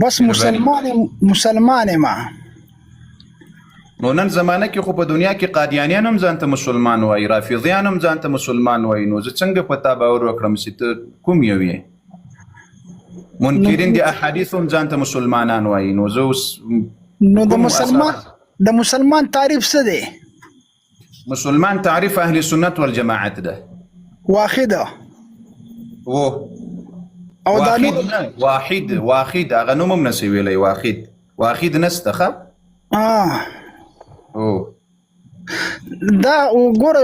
بس مسلمان ما. نو نن زمانه کې خو په دنیا کې قادیانیان هم ځان ته مسلمان وایي، رافضیان هم ځان ته مسلمان وایي. نو زه څنګه په تا باور وکړم چې ته کوم یو یې؟ منکرین د احادیث هم ځان ته مسلمانان وایي. نو زه اوس نو د مسلمان تعریف څه دی؟ مسلمان تعریف اهل سنت والجماعت ده. واحده او واحد هغه نوم هم نسی ویلی. واحد نسته ښه. او دا وګوره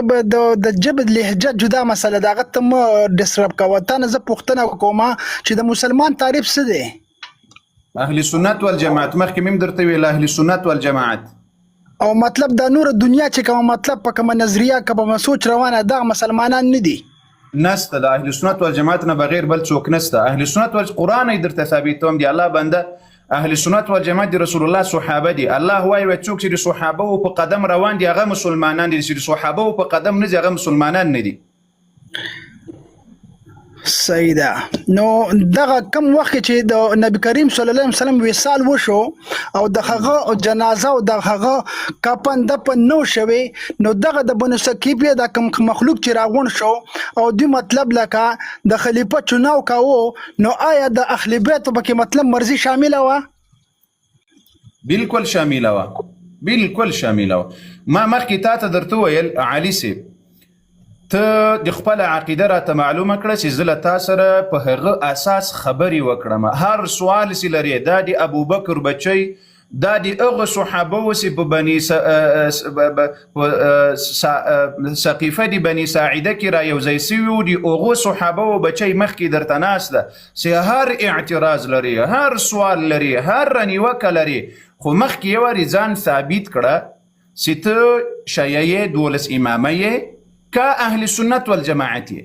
د ژبې لهجه جدا مسله ده، هغه ته مه ډسټرب کوه. تا نه زه پوښتنه کوم چې د مسلمان تعریف څه دی؟ اهل سنت والجماعت. مخکې مې هم درته ویل اهل سنت والجماعت. او مطلب دا نور دنیا چې کوم مطلب په کومه نظریه کومه سوچ روانه دا مسلمانان نه دي. نسته د اهل سنت والجماعت نه بغیر بل څوک نسته. اهل سنت والقرآن یې درته ثابتوم دی. الله بنده اهل سنت والجماعت دی رسول الله صحابه دي. الله وایي څوک چې د صحابه په قدم روان دي هغه مسلمانان دي، چې د صحابه په قدم نه دي هغه مسلمانان نه دي. صحیح ده. نو دغه کم وخت چې د نبی کریم صلی الله علیه وسلم وصال وشو او د هغه جنازه او د هغه کفن دفن نو شوی، نو دغه د بنو ثقیفه د کم مخلوق چې راغون شو او دوی مطلب لکه د خلیفہ چناو کاوه، نو آیا د اهل بیت په مطلب مرضی شامل و؟ بالکل شامل و، بالکل شامل و. ما مخکې تا ته درته ویل علي صاحب ته د خپل عقیده راته معلومه کړه چې زه له تا سره په هغه اساس خبرې وکړم. هر سوال چې لرې دا د ابوبکر بچی دا د هغه صحابه چې په بني ثقیفه د بني ساعده کې را یوځای سوي وو، د هغو صحابه بچی مخکې درته ناست ده چې هر اعتراض لري، هر سوال لري، هر رانیوکه لري، خو مخکې یې وارې ځان ثابت کړه چې ته شیعه یې، دولس امامه یې، که اهل سنت والجماعت یې.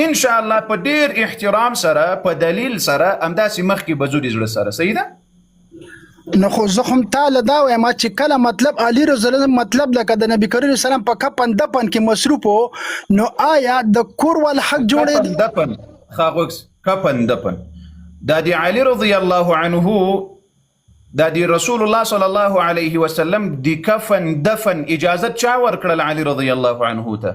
ان شاء الله په ډیر احترام سره په دلیل سره همداسې مخکې به ځو د زړه سره. صحیح ده؟ نو خو زه هم تاله دا وایم چې کله مطلب علي رضی الله عنه مطلب لکه د نبی کریم سلام په کفن دفن کې مصروف وو، نو آیا د کور ول حق جوړې دفن خاغوکس کفن دفن دا د علي رضی الله عنه دا د رسول الله صلی الله علیه وسلم د کفن دفن اجازت چا ورکړل علي رضی الله عنه ته؟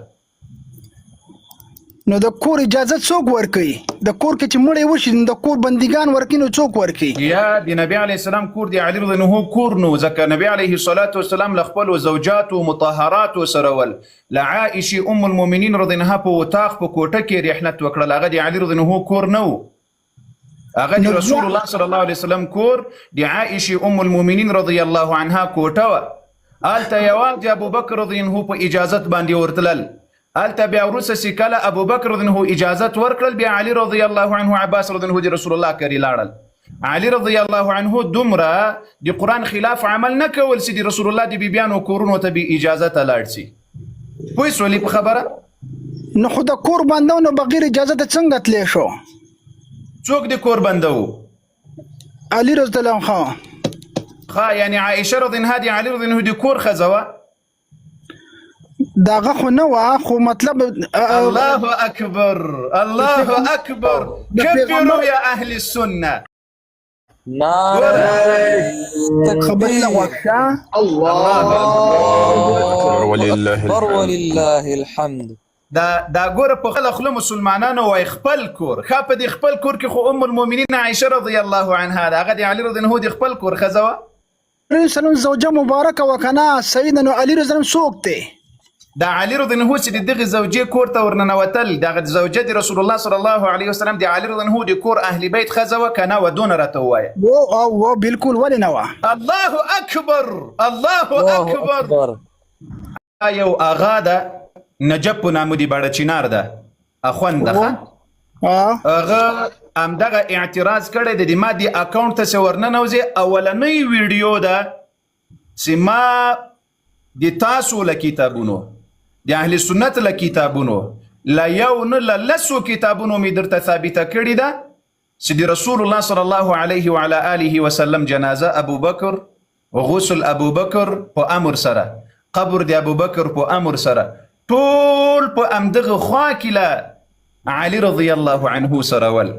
نو د کور اجازه څوک ورکوي؟ د کور کې چې مړی وشي د کور بندګان ورکوي، نو څوک ورکوي؟ یا د نبی علیه السلام کور د علي رضی الله عنه کور نو، ځکه نبی علیه الصلاة والسلام له خپلو زوجاتو مطهراتو سره ول له عائشې ام المؤمنین رضی الله عنها په اطاق په کوټه کې رحلت وکړل. هغه د علي رضی الله عنه کور نه و، هغه د رسول الله صلی الله علیه وسلم کور د عائشې ام المؤمنین رضی الله عنها کوټه وه. هلته یوازې ابوبکر رضی الله عنه په اجازت باندې ورتلل. هلته بیا وروسته چې کله ابوبکر رضی الله عنه اجازت ورکړل، بیا علي رضی الله عنه عباس رضی الله عنه د رسول الله کرې لاړل. علي رضی الله عنه دومره د قرآن خلاف عمل نه کول چې د رسول الله د بیبیانو کورونو ته بې اجازته لاړ شي. پوه شولې په خبره؟ نو خو د کور بنده نو بغیر اجازته څنګه تلی شو؟ څوک د کور بنده و؟ علي رضی الله عنه. یعنی عائشه رضی الله عنها د علي رضی الله عنه د کور ښځه وه؟ داغه خو نه وه، خو مطلب الله اکبر الله اکبر کبروا یا اهل السنه. خبر لغوکه الله اکبر ولله الحمد. دا ګوره په خپله خوله مسلمانانو وایي خپل کور. ښه په دې خپل کور کې خو ام المؤمنین عایشه رضی الله عنها ده، هغه د علي رضی الله عنه د خپل کور ښځه وه. رسول زوجه مبارکه وکنه سیدنا نو علي رضی الله عنه څوک دی؟ دا علي رضی الله عنه چې د دغې زوجې کور ته ورننوتل، دغه زوجه د رسول الله صلی الله علیه وسلم د علي رضی الله عنه د کور اهل بیت ښځه وه که نه وه؟ دونه راته ووایه. و بالکل ولې نه وه؟ الله اکبر الله اکبر. یو آغا ده نجب په نامه د باړه چینار ده، اخوند ده، هغه همدغه اعتراض کړی دی. ما د اکاونټ ته چې ورننوځې اولنۍ ویډیو ده چې ما د تاسو له کتابونو د اهل سنت له کتابونو له یو نه له لسو کتابونو مې درته ثابته کړې ده چې د رسول الله صلی الله علیه وعلى آله وسلم جنازه ابوبکر، غسل ابوبکر په امر سره، قبر د ابوبکر په امر سره، ټول په همدغه خوا کې له علي رضی الله عنه سره ول.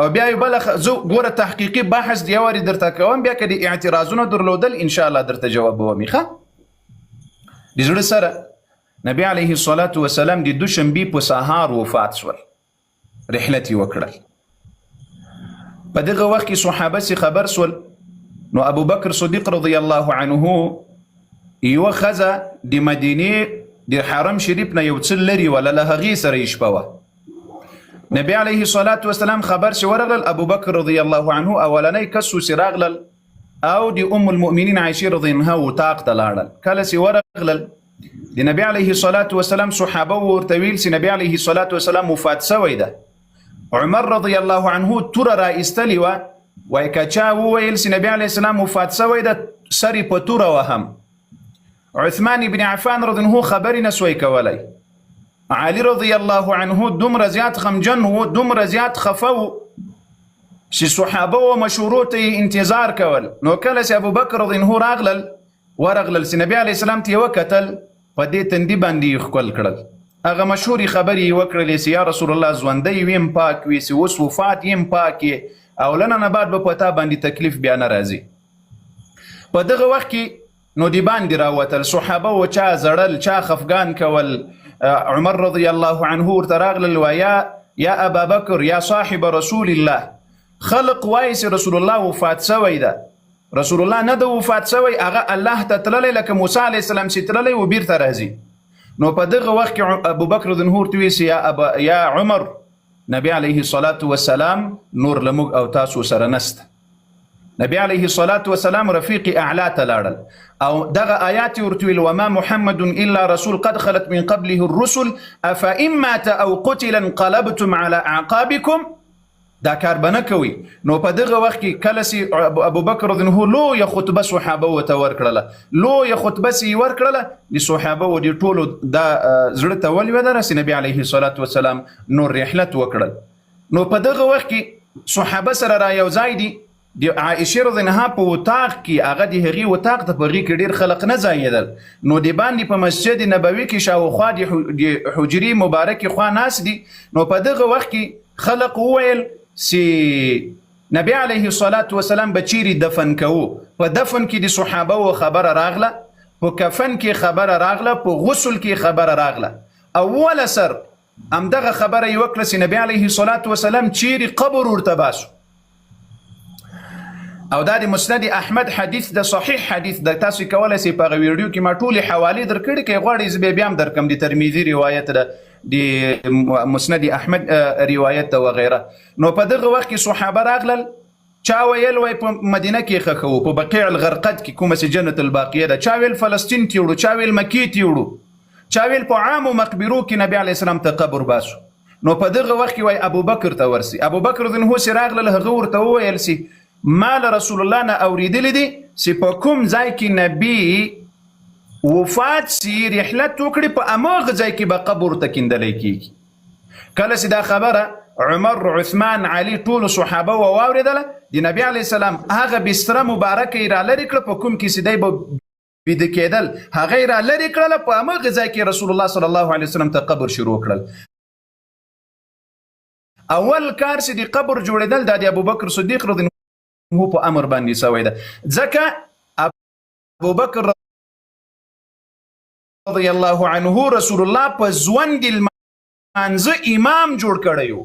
او بیا یو بل زه ګوره تحقیقي بحث د یو وارې درته کوم، بیا که د اعتراضونو درلودل انشاءالله درته جواب به ومي. ښه د زړه سره نبی علیه الصلاة وسلام د دوشنبې په سهار وفات شول، رحلت یې وکړل. په دغه وخت کې صحابه سي خبر سول، نو ابو بکر صدیق رضی الله عنه یوه ښځه د مدینې د حرم شریف نه یو څه لرې وله، له هغې سره یې شپه وه. نبی علیه الصلاة وسلام خبر چې ورغلل، ابو بکر رضی الله عنه اولنی کس چې راغلل او د ام المؤمنین عایشې رضی عنها اتاق ته لاړل. کله چې ورغلل د نبی علیه الصلاة وسلام صحابه ورته ویل چې نبی علیه الصلاة وسلام وفات سوی ده. عمر رضی الله عنه توره را ایستلې وه، وایي که چا وویل چې نبی علیه السلام وفات سوی ده سر یې په توره وهم. عثمان بن عفان رضی عنه خبرې نه سوی کولی. علي رضی الله عنه دومره زیات غمجن و، دومره زیات خفه و چې صحابه و مشورو ته یې انتظار کول. نو کله چې ابوبکر رضی عنه ورغلل چې نبی علیه السلام ته یې وکتل، په دې تندي باندې یې ښکل کړل. هغه مشهورې خبرې یې وکړلې چې یا رسول الله ژوندی ویم پاک وي، چې اوس وفات یم پاک یې، او له نن بعد به په تا باندې تکلیف بیا نه راځي. په دغه وخت کې نو د باندې راوتل صحابه و، چا زړل چا خفګان کول. عمر رضی الله عنه ورته راغلل، یا ابا بکر یا صاحب رسول الله، خلق وایي چې رسول الله وفات سوی ده. رسول الله نه ده وفات سوی، هغه الله ته تللی لکه موسی علیه السلام چې تللی و بیرته راځي. نو په دغه وخت کې ابو بکر رضی الله عنه ورته ویل یا عمر، نبی علیه الصلاة والسلام نور له موږ او تاسو سره نسته. نبی علیه الصلاة والسلام رفیق اعلی ته لاړل او دغه آیات ورته ویل، وما محمد الا رسول قد خلت من قبله الرسل افئن مات او قتل انقلبتم على اعقابكم. دا کار به نه کوي. نو په دغه وخت کې کله چې ابو بکر رضی الله عنه لویه خطبه صحابه ورته ورکړله، لویه خطبه چې یې ورکړله، د صحابه و د ټولو دا زړه ته ولوېده چې نبي علیه الصلاة والسلام نور رحلت وکړل. نو په دغه وخت کې صحابه سره را یو ځای دي، د عایشې رضی عنها په اتاق کې، هغه د هغې اتاق ته په هغې کې ډېر خلق نه ځایېدل. نو د باندې په مسجد نبوي کې شاوخوا د حجرې مبارکې خوا ناست دي. نو په دغه وخت کې خلق وویل چې نبی علیه الصلاة والسلام به چیرې دفن کوو. په دفن کې د صحابه و خبره راغله، په کفن کې خبره راغله، په غسل کې خبره راغله. اول سر همدغه خبره یې وکړه چې نبی علیه الصلاة والسلام چیرې قبر ورته باسو. او دا د مسند احمد حدیث د صحیح حدیث د، تاسو کولی شئ په هغه ویډیو کې ما ټولې حوالې درکړي، که یې غواړئ زه بیا هم درکړم، د ترمذي روایت ده، د مسند احمد روایت ده وغیره. نو په دغه وخت کې صحابه راغلل، چا ویل وای په مدینه کې ښه کوو، په بقیع الغرقد کې کومه چې جنت الباقیه ده، چا ویل فلسطین ته وړو، چا ویل مکې ته وړو، چا ویل په عامو مقبرو کې نبی علیه السلام ته قبر باسو. نو په دغه وخت کې وای ابو بکر ته ورسي. ابو بکر رضی الله عنه راغلل، هغه ورته وویل چې ما له رسول الله نه اورېدلی دي چې په کوم ځای کې نبي وفات سي رحلت وکړي، په هماغه ځای کې به قبر ته کیندلی کېږي. کله چې دا خبره عمر، عثمان، علي ټولو صحابه واورېدله، د نبي علیه السلام هغه بستره مبارکه یې را لرې کړه، په کوم کې چې دی به بیده کېدل هغه یې را لرې کړله، په هماغه ځای کې رسول الله صلی الله علیه وسلم ته قبر شروع کړل. اول کار چې د قبر جوړېدل دا د ابوبکر صدیق رضی الله په امر باندې سوی ده، ځکه ابوبکر رضی الله عنه رسول الله په ژوند المانځه امام جوړ کړی و.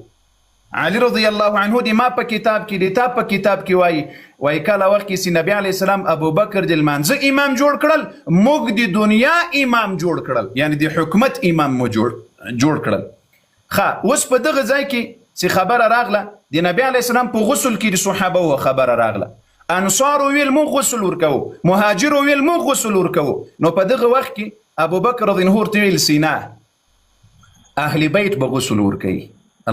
علي رضی الله عنه د ما په کتاب کې، د تا په کتاب کې وایي کله وخت کې چې نبی علیه السلام ابوبکر د لمانځه امام جوړ کړل، موږ د دنیا امام جوړ کړل، یعنی د حکومت امام مو جوړ کړل. ښه، اوس په دغه ځای کې چې خبره راغله د نبی علیه السلام په غسل کې د صحابه و خبره راغله، انصار ویل مو غسل ورکوو، مهاجر ویل مو غسل ورکوو. نو په دغه وخت کې ابوبکر رضی الله عنه ویل سینا اهل بیت به غسل ورکوي.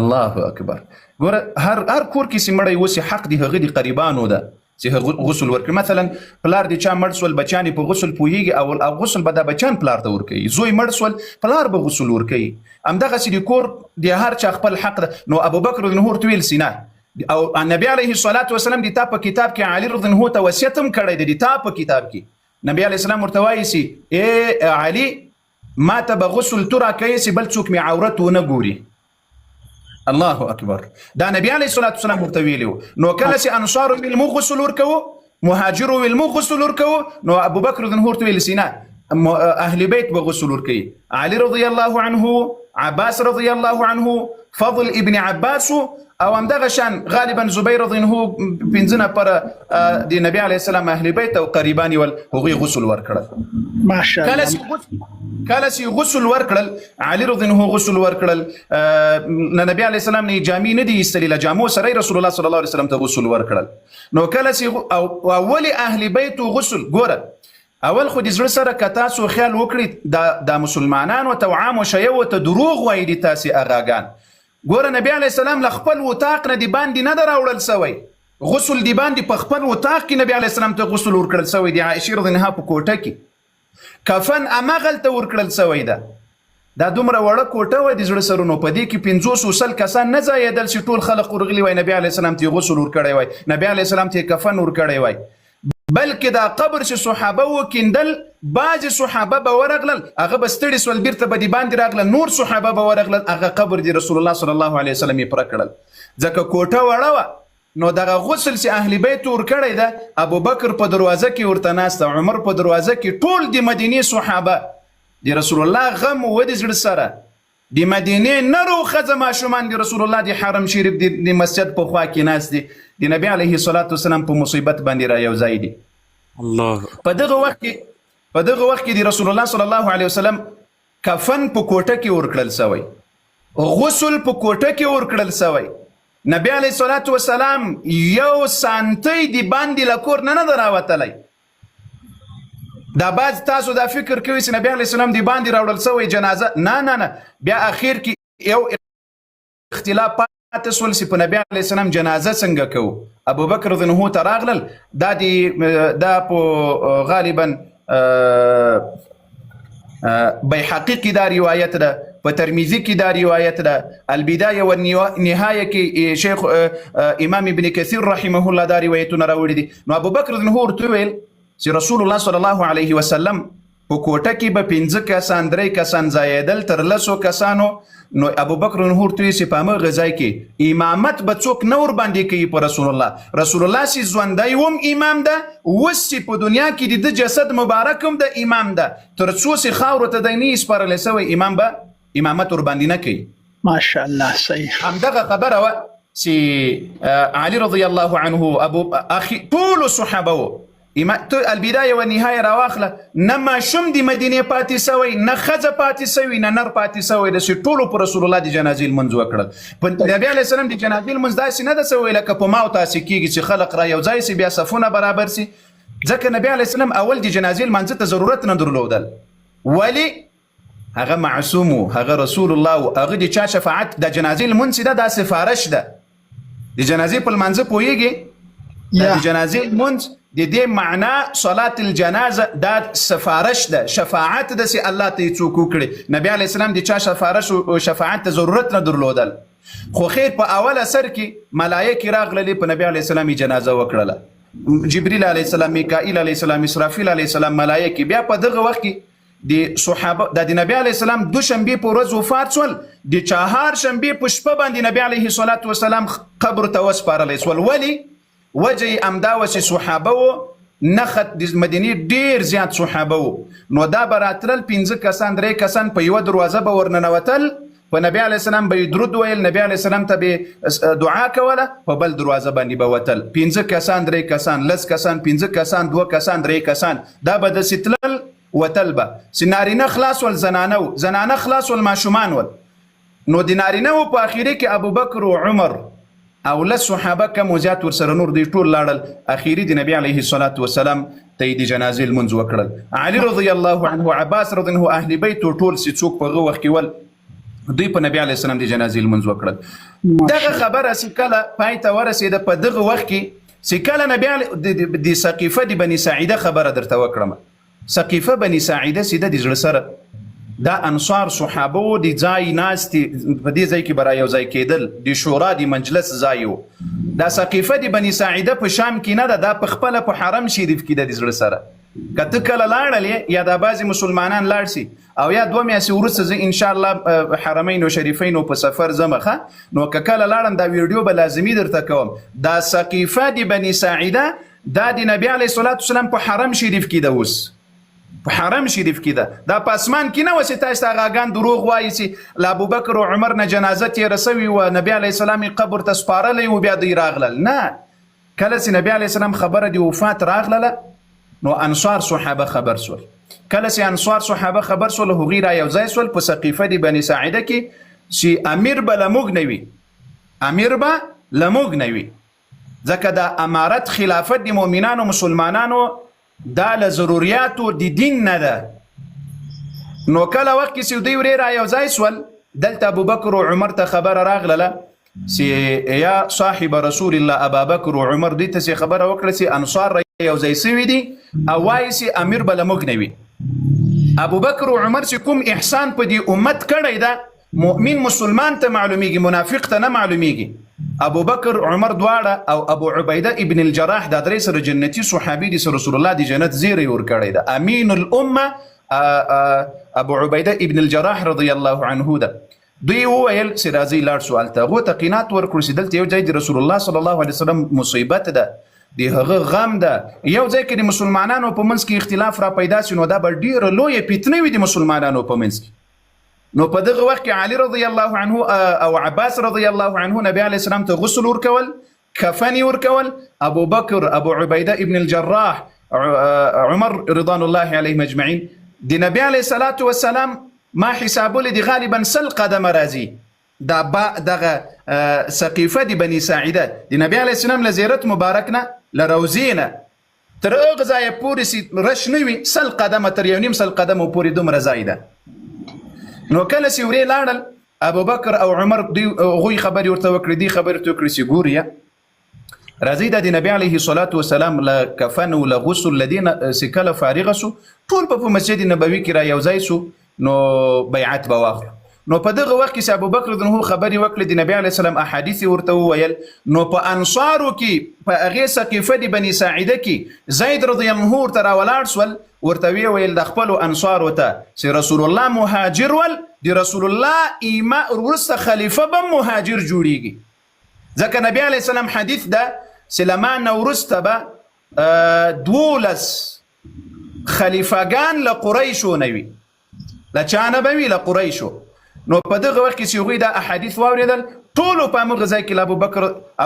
الله اکبر. ګوره هر کور کې چې مړی اوسي حق د هغه د قریبانو ده چې غسل ورکړي. مثلا پلار د چا مړ سول، بچیان په غسل پوهیږي، او غسل به دا بچیان پلار ته ورکوي. زوی مړ سول، پلار به غسل ورکوي. همدغسې د کور د هر چا خپل حق ده. نو ابوبکر رضی الله عنه ویل سینا، او نبی علیه الصلاة والسلام د تا په کتاب کې علي رضی الله عنه ته وصیت هم کړی دی. د تا په کتاب کې نبی علیه السلام ورته وایي چې ای علي، ما ته به غسل تو راکوي چې بل څوک مې عورت ونه ګوري. الله اکبر. دا نبی علیه الصلاۃ والسلام ورته ویلي وو. نو کله چې انصار ویل موږ غسل ورکوو، مهاجر ویل موږ غسل ورکوو، نو ابو بکر رضی الله عنه ویل سینه اهل بیت به غسل ورکوي. علي رضی الله عنه، عباس رضی الله عنه، فضل ابن عباس او همدغه شان غالبا زبیر رضی الله عنه پنځه نفر د نبی علیه السلام اهل بیت او قریبان ول هغوی غسل ورکړل. ماشاءالله. کله چې غسل ورکړل، علي رضی الله عنه غسل ورکړل، نبی علیه السلام نه جامې نه دي ایستلې، له جامو سره رسول الله صلی الله علیه وسلم ته غسل ورکړل. نو کله چې اول اهل بیت غسل، ګوره اول خو د زړه سره که تاسو خیال وکړئ د مسلمانانو ته عام و شیعو ته دروغ وایي دي تاسې اغاګان. ګوره نبی علیه السلام له خپل وطاق نه د باندې نه ده راوړل سوی، غسل د باندې په خپل وطاق کې نبی علیه السلام ته غسل ورکړل سوی د عایشې رضی الله عنها په کوټه کې. کفن هماغلته ورکړل سوی ده. دا دومره وړه کوټه وه د زړه سرونو، په دې کې 500 کسان نه ځایېدل چې ټول خلق ورغلي وای نبی علیه السلام ته غسل ورکړی وای، نبی علیه السلام ته کفن ورکړی وای. بلکې دا قبر چې صحابه وکیندل، بعضې صحابه به ورغلل هغه به ستړي سول، بیرته به د باندې راغلل، نور صحابه به ورغلل هغه قبر د رسول الله صلی الله علیه وسلم یې پوره کړل، ځکه کوټه وړه وه. نو دغه غسل چې اهل بیت ورکړی ده، ابو بکر په دروازه کې ورته ناست، عمر په دروازه کې، ټول د مدینې صحابه د رسول الله غم و د زړه سره، د مدینې نر و ښځه ماشومان د رسول الله د حرم شریف د مسجد په خوا کې ناست دي، د نبی علیه الصلاۃ والسلام په مصیبت باندې را یو ځای دي. الله. په دغه وخت کې د رسول الله صلی الله علیه وسلم کفن په کوټه کې ورکړل سوی، غسل په کوټه کې ورکړل سوی. نبی علیه الصلاۃ والسلام یو سانتی د باندې له کور نه ده راوتلی. دا بعض تاسو دا فکر کوي چې نبی علیه السلام د باندې راوړل سوی جنازه، نه، بیا اخر کې یو اختلاف پاتې سول چې په نبی علیه السلام جنازه څنګه کوو. ابو بکر رضی الله عنه ته راغلل، دا په غالبا بیحقی کې دا روایت ده، په ترمذی کې دا روایت ده، البدایه والنهایه کې شیخ امام ابن کثیر رحمه الله دا روایتونه راوړي دي. نو ابو بکر رضی الله عنه ورته ویل چې رسول الله صلی الله علیه وسلم په کوټه کې به 5 کسان 3 کسان ځایېدل تر 100 کسانو. نو ابو بکر رضی الله عنه ورته چې په هغه ځای کې امامت به څوک نه ور باندې کوي په رسول الله چې ژوندی هم امام ده، اوس چې په دنیا کې د جسد مبارک هم د امام ده، تر څو چې خاورو ته دی نه سپارلی سوی امام به امامت ور باندې نه کوي. ماشاءالله. صحیح. همدغه خبره وه چې علي رضی الله عنه ټولو صحابه وو، البدایه و نهایه راواخله، نه ماشوم د مدینې پاتې سوی، نه ښځه پاتې سوی، نه نر پاتې سوی، داسې ټولو په رسول الله د جنازې لمونځ وکړل. په نبي علیه السلام د جنازې لمونځ داسې نه ده سوی لکه په ما او تاسې کېږي چې خلق را یو ځای سي بیا صفونه برابر سي، ځکه نبي علیه السلام اول د جنازې لمانځه ته ضرورت نه درلودل. ولې؟ هغه معصوم و، هغه رسول الله و، هغه د چا شفاعت، د جنازې لمونځ ده دا سفارش ده. د جنازې په لمانځه پوهېږي؟ د جنازې لمونځ د دې معنا صلات الجنازه دا سفارش ده، شفاعت ده چې الله ته یې څوک وکړي. نبی علیه السلام د چا سفارش او شفاعت ته ضرورت نه درلودل، خو خیر په اوله سر کې ملایکې راغللې، په نبی علیه السلام جنازه وکړله، جبریل علیه السلام، میکائیل علیه السلام، اسرافیل علیه السلام، ملایکې. بیا په دغه وخت کې د صحابه د نبی علیه السلام 2 شنبې په ورځ وفات شول، د 4 شنبې په شپه باندې نبی علیه الصلاۃ والسلام قبر ته وسپارلی سول. ولې؟ وجه یې همدا وه چې صحابه وو، نخت د مدینې ډېر زیات صحابه وو، نو دا به راتلل 5 کسان 3 کسان په یوه دروازه به ورننوتل، په نبی علیه السلام به یې درود ویل، نبی علیه السلام ته به دعا کوله، په بل دروازه باندې به وتل. 5 کسان 3 کسان 10 کسان 5 کسان 2 کسان 3 کسان، دا به داسې تلل وتل به، چې نارینه خلاص ول، زنانه خلاص ول، ماشومان ول. نو د نارینه و په اخیری کې ابو بکر و عمر او له صحابه کم و زیات ورسره نور دی ټول لاړل، اخیری د نبی علیه الصلاۃ والسلام ته یې د جنازې لمونځ وکړل. علي رضی الله عنه، عباس رضی الله عنه، اهل بیت ټول چې څوک په هغه وخت کې ول، دوی په نبی علیه السلام د جنازې لمونځ وکړل. دغه خبره چې کله پای ته ورسېده په دغه وخت کې چې کله نبی د سقیفه د بني ساعده خبره درته وکړم. سقیفه بني ساعده سیده د زړه سره دا انصار صحابه و، د ځای ناستي په دې ځای کې به را یو ځای کېدل، د شورا د مجلس ځای و. دا سقیفه د بني ساعده په شام کې نه ده، دا په خپله په حرم شریف کې ده د زړه سره. که ته کله لاړلې یا دا بعضې مسلمانان لاړ سي او یا 2 میاشتې وروسته زه انشاءالله حرمین و شریفینو په سفر ځم ښه، نو که کله لاړم دا ویډیو به لازمي درته کوم. دا سقیفه د بني ساعده دا د نبي علیه الصلاة والسلام په حرم شریف کې ده، اوس په حرم شریف کې ده، دا په اسمان کې نه و چې تاسو ته غاګان دروغ وایي چې له ابوبکر او عمر نه جنازه تېره سوې و، نبي علیه السلام یې قبر ته سپارلی و، بیا دوی راغلل. نه، کله چې نبي علیه السلام خبره د وفات راغلله نو انصار صحابه خبر سول. کله چې انصار صحابه خبر سول هغوی را یو ځای سول په سقیفه د بني ساعده کې چې امیر به له موږ نه وي، امیر به له موږ نه وي، ځکه دا امارت خلافت د مؤمنانو مسلمانانو دا له ضروریاتو د دین نه ده. نو کله وخت کې چې دوی ورې را یو ځای سول دلته ابوبکر او عمر ته خبره راغله چې یا صاحب رسول الله ابابکر او عمر دوی ته چې خبره وکړه چې انصار یو ځای سوي دي او وایي چې امیر به له موږ نه وي. ابوبکر او عمر چې کوم احسان په دې امت کړی ده مؤمن مسلمان ته معلومیږي، منافق ته نه معلومیږي. ابوبکر عمر دواړه او ابو عبیده ابن الجراح دا درې سره جنتی صحابي دي، سره رسول الله د جنت زیری ورکړی ده. امین الامه ابو عبیده ابن الجراح رضی الله عنه ده. دوی وویل چې راځئ لاړ شو هلته، هغو ته قناعت ورکړو چې دلته یو ځای د رسول الله صلی الله علیه وسلم مصیبت ده، د هغه غم ده، یو ځای کې د مسلمانانو په منځ کې اختلاف را پیدا شي نو دا به ډېره لویه فتنه وي د مسلمانانو په منځ کې. نو په دغه وخت کې علي رضی الله عنه او عباس رضی الله عنه نبی علیه السلام ته غسل ورکول، کفن ورکول. ابو بکر، ابو عبیده ابن الجراح، عمر رضوان الله علیهم اجمعین د نبی علیه الصلاة والسلام ما حسابولی د غالبا 100 قدمه راځي. دا دغه سقیفه د بني ساعده د نبی علیه السلام له زیارت مبارک نه له روضې نه تر هغه ځایه پورې چې رش نه وي 100 قدمه تر 1.5 قدمه پورې دومره ځای ده. نو کله چې ورې لاړل ابوبکر او عمر هغوی خبرې ورته وکړې، دې خبرې ورته وکړې چې ګورې راځئ دا د نبي علیه الصلاة والسلام له کفن او له غسل له دې نه چې کله فارغه سو ټول په مسجد نبوي کې را یو ځای سو نو بیعت به واخلو. نو په دغه وخت کې چې ابوبکر رضی الله عنه خبرې وکړې د نبي علیه السلام احادیث ورته وویل. نو په انصارو کې په هغې سقیفه د بني ساعده کې زید رضی الله عنه ورته راولاړ سول، ورته ویې ویل د خپلو انصارو ته چې رسول الله مهاجر ول، د رسول الله وروسته خلیفه به مهاجر جوړیږي، ځکه نبي علیه السلام حدیث ده چې له ما نه وروسته به 12 خلیفګان له قریشو نه وي، له چا نه به وي؟ له قریشو. نو په دغه وخت کې چې هغوی دا احادیث واورېدل ټولو په همغه ځای کې له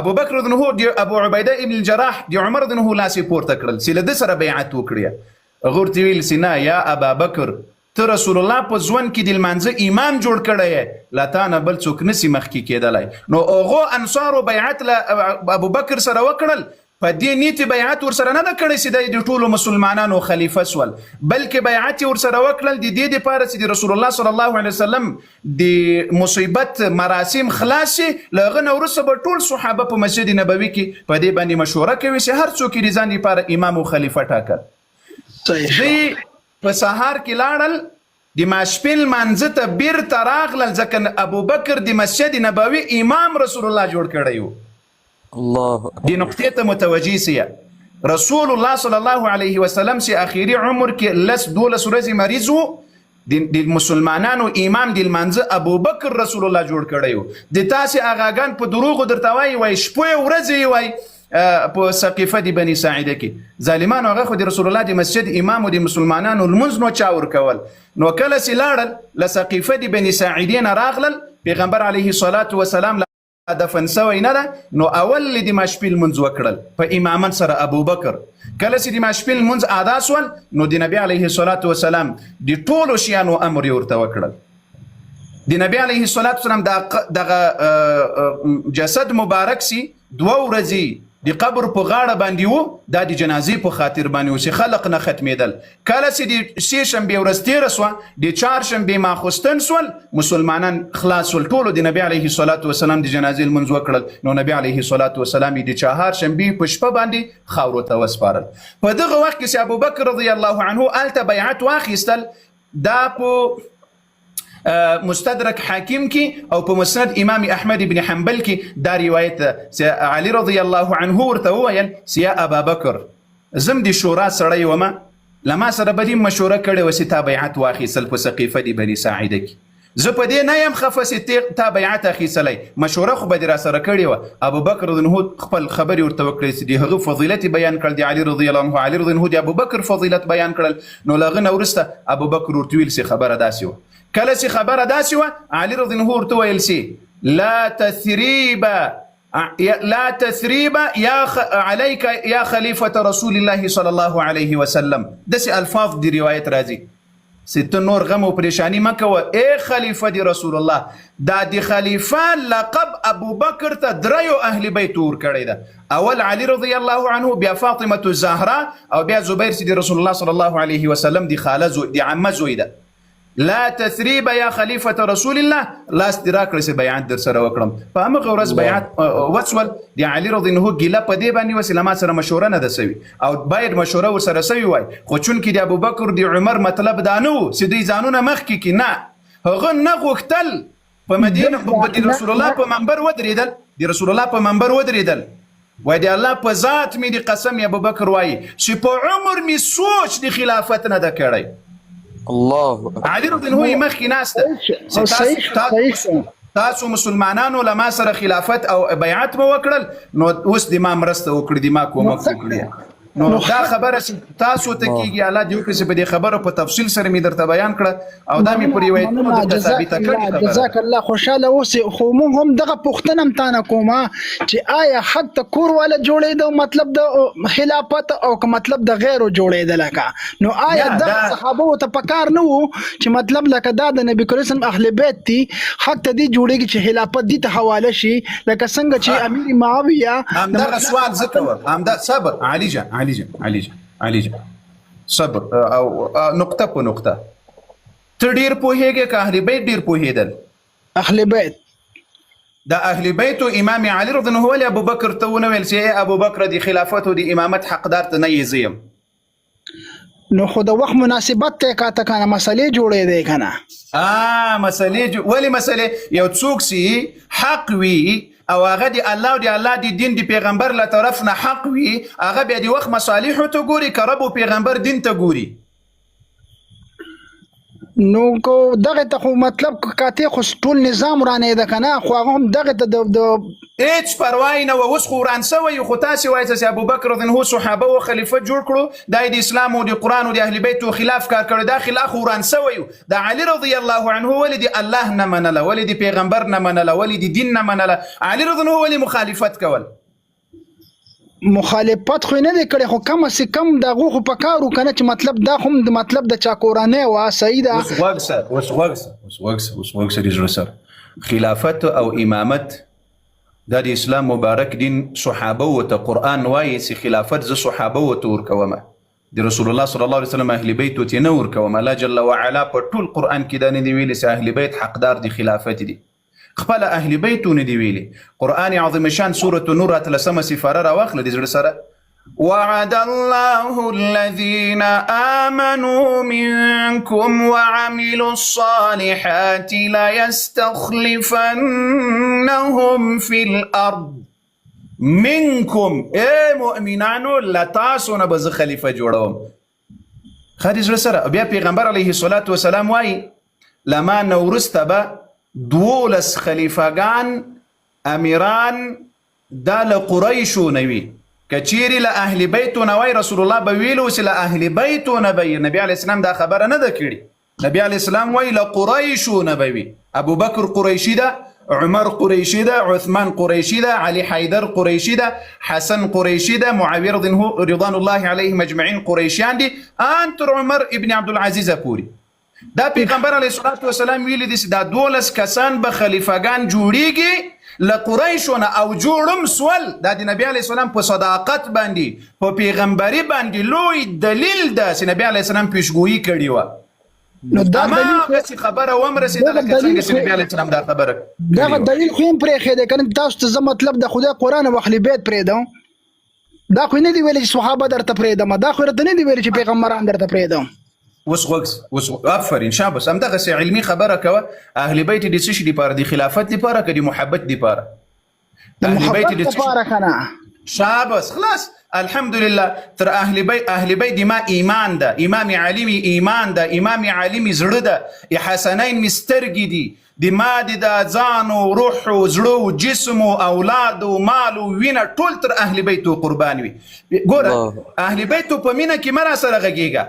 ابوبکر رضی الله عنه د ابو عبیده ابن الجراح د عمر رضی الله عنه لاس یې پورته کړل چې له ده سره بیعت وکړي. هغه ورته ویل چې نه یا ابابکر ته رسول الله په ژوند کې د لمانځه امام جوړ کړی یې، له تا نه بل څوک نسي مخکې کېدلی. نو هغو انصارو بیعت له ابوبکر سره وکړل، په دې نیت بیعت ورسره نه ده کړی چې د ټولو مسلمانانو خلیفه سول، بلکې بیعت یې ورسره وکړل د دې دپاره چې د رسول الله صلی الله علیه وسلم د مصیبت مراسم خلاص شي. له هغه نه وروسته به ټول صحابه په مسجد نبوي کې په دې باندې مشوره کوي چې هر څوک یې د ځان لپاره امام او خلیفه ټاکل. دوی په سهار کې لاړل، د ماسپښین لمانځه ته بیرته راغلل، ځکه ابوبکر د مسجد نبوي امام رسول الله جوړ کړی و. الله دې نقطې ته متوجه سیه. رسول الله صلی الله علیه وسلم چې اخیری عمر کې 12 ورځې مریض و، د مسلمانانو امام د لمانځه ابوبکر رسول الله جوړ کړی و. د تاسې اغاګان په دروغو درته وایي شپې ورځې وایي په سقیفه د بني ساعده کې ظالمانو هغه خو د رسول الله د مسجد امام او د مسلمانانو لمونځ نو چا ورکول. نو کله چې لاړل له سقیفه د بني ساعدې نه راغلل، پیغمبر علیه الصلاة والسلام دفن سوی نه ده، نو اول د ماسپښین لمونځ وکړل په امامت سره ابوبکر. کله چې د ماسپښین لمونځ ادا سول نو د نبي علیه الصلاة والسلام د ټولو شیانو امر یې ورته وکړل. د نبي علیه الصلاة والسلام دغه جسد مبارک سي 2 ورځې د قبر په غاړه باندې وو، دا د جنازې په خاطر باندې و چې خلق نه ختمېدل. کله چې د 6 شنبې ورځ تېره سوه، د 4 شنبې ماخوستن سول، مسلمانان خلاص ول، ټولو د نبي علیه الصلاة والسلام د جنازې لمونځ وکړل. نو نبي علیه الصلاة والسلام یې د 4 شنبې په شپه باندې خاورو ته وسپارل. په دغه وخت کې چې ابوبکر رضی الله عنه هلته بیعت واخیستل، دا په مستدرک حاکم کې او په مسند امام احمد ابن حنبل کې دا روایت ده. علي رضی الله عنه ورته وویل چې یا ابابکر زم د شورا سړی ومه، لما سره به دې مشوره کړې وه چې تا بیعت واخیستل په سقیفه د بني ساعده کې. زه په دې نه یم خفه چې تا بیعت اخیستلی، مشوره خو به دې راسره کړې وه. ابوبکر رضی الله عنه خپل خبرې ورته وکړې چې د هغه فضیلت یې بیان کړل، د علي رضی الله عنه، علي رضی الله عنه د ابوبکر فضیلت بیان کړل. نو له هغه نه وروسته ابوبکر ورته ویل چې خبره داسې وه. کله چې خبره داسې وه علي رضی الله عنه ورته ویل چې لا تثريب عليك يا خليفة رسول الله صلى الله عليه وسلم. داسې الفاظ د روایت راځي چې ته نور غم او پریشانی مه کوه ای خلیفه دی رسول الله. دا د خلیفه لقب ابوبکر ته دریو اهل بیت ورکړی ده، اول علي رضی الله عنه، بیا فاطمه الزهرا، او بیا زبیر چې د رسول الله صلی الله علیه وسلم د خاله زوی د عمه زوی ده. لا تثریب یا خلیفة رسول الله، لاس دې راکړی چې بیعت در سره وکړم. په همغه ورځ بیعت وسول. د علي رضی الله عنه ګیله په دې باندې وه چې له ما سره مشوره نه ده سوي، او باید مشوره ورسره سوي وای، خو چونکې د ابوبکر د عمر مطلب دا نه و چې دوی ځانونه مخکې کړي، نه هغه نه غوښتل په مدینه د رسول الله په منبر ودرېدل، د رسول الله په منبر ودرېدل. وای د الله په ذات مې د قسم ابوبکر وایي چې په عمر مې سوچ د خلافت نه ده کړی. الله علي رضی الله عنه مخکې ناسته. تاسو مسلمانانو له ما سره خلافت او بیعت مو وکړل، نو اوس د ما مرسته وکړي، د ما کومک وکړي. نو دا خبره تاسو ته کېږي، الله دې وکړي چې په دې خبره په تفصیل سره مې درته بیان کړه او دا مې په روایتونو درته ثابته کړې. جزاک الله. خوشحاله اوسې. خو موږ هم دغه پوښتنه هم تانه کوم چې آیا حتی کور والا جوړېده مطلب د خلافت او که مطلب د غیرو جوړېده لکه، نو آیا دغه صحابه ته پکار نه و چې مطلب لکه دا د نبی کریم اهل بیت دي حق ته دې جوړېږي چې خلافت دې ته حواله شي، لکه څنګه چې امیر معاویه همدغه سوال زه کوم. همدا صبر علي جان علي جان صبر او نقطه په نقطه. ته ډیر پوهېږې که اهل بیت ډیر پوهېدل؟ اهل بیت د اهل بیت امام علي رضی الله عنه ولې ابوبکر ته ونه ویل چې ابوبکر د خلافت او د امامت حقدار ته نه یې زه یم؟ نو خو د وخت مناسبت ته کاته کنه مسلې جوړېدې کنه. مسلې ولې مسلې؟ یو څوک چې حق وي او هغه د الله او د الله د دین د پیغمبر له طرف نه حق وي، هغه بیا د وخت مصالحو ته ګوري که رب او پیغمبر دین ته ګوري. نو کو دغه ته خو مطلب کاته خو ټول نظام ورانه ده کنه، خو هغه هم دغه ته د هیڅ پروا نه و. اوس خو وران سوی، خو تاسې وایئ چې ابوبکر رضی الله عنه صحابه او خلیفه جوړ کړو، دا د اسلام او د قرآن او د اهل بیتو خلاف کار کړی، دا خلاف وران سوی. د علي رضی الله عنه ولې د الله نه منله، ولې د پیغمبر نه منله، ولې د دین نه منله؟ علي رضی الله عنه ولې مخالفت کول؟ مخالفت خو نه دی کړی، خو کم از کم دغه خو پکارو کنه چې مطلب دا خو د مطلب د چاکورانه وا صحیح ده. اوس وګسه د زړه سره خلافت او امامت دا د اسلام مبارک دین صحابه او ته قرآن وایي چې خلافت زه صحابه او ته ورکوم، د رسول الله صلی الله علیه وسلم اهل بیت ته نه ورکوم. الله جل وعلا په ټول قرآن کې دا نه دی ویلي چې اهل بیت حقدار د خلافت دي، خپل اهل بیت نه دی ویلي. قرآن عظیم شان سورة نور اتلسمه سفاره راواخله د زړه سره. وعد الله الذين آمنوا منكم وعملوا الصالحات ليستخلفنهم في الأرض منكم اے مؤمنانو لتاسو نه به خلیفه جوړوم. خدای زړه سره. بیا پیغمبر علیه الصلاة والسلام وایي لما نورسته به 12 خلیفګان امیران دا له قریشو نه وي، کچیری له اهل بیتو نه وای رسول الله به ویلو چې له اهل بیتو نه وي. نبی علیه السلام دا خبره نه ده کړې. نبی علیه السلام وای له قریشو نه وي. ابوبکر قریشي ده، عمر قریشي ده، عثمان قریشي ده، علي حیدر قریشي ده، حسن قریشي ده، معاویه رضوان الله علیهم اجمعین قریشیان دي، ان تر عمر ابن عبدالعزیز پوری. دا پیغمبر علیه الصلاة والسلام ویلی دي چې دا 12 کسان به خلیفګان جوړیږي له قریشونه او جوړم سول. دا د نبی علیه السلام په صداقت باندې په پیغمبري باندې لوی دلیل ده چې نبی علیه السلام پیشګویي کړې وه. نو دا دلیل خبره ومرسېدله که څنګه چې نبی علیه السلام دا خبره دغه دلیل خو هم پرېښی دی که نه تاسو ته زه مطلب د خدای قرآن او اهل بیت پرېږدم. دا خو نه دي ویلي چې صحابه درته پرېږدم، دا خو راته نه دي ویلي چې پیغمبران درته پرېږدم. اوس افرین شابس همدغسې علمي خبره کوه. اهل بیت د څه شي دپاره؟ د خلافت دپاره که د محبت دپاره؟ د محبت دپاره که نه شابس خلاص الحمدلله تر اهل بیت ما ایمان ده، امام علي می ایمان ده، امام علي می زړه ده، حسنین می سترګې دي، د ما دي د ځان او روح او زړه او جسم او اولاد او مال او وینه ټول تر اهل بیت قربان وي. ګوره اهل بیت په مینه کې مرا سره غږیږه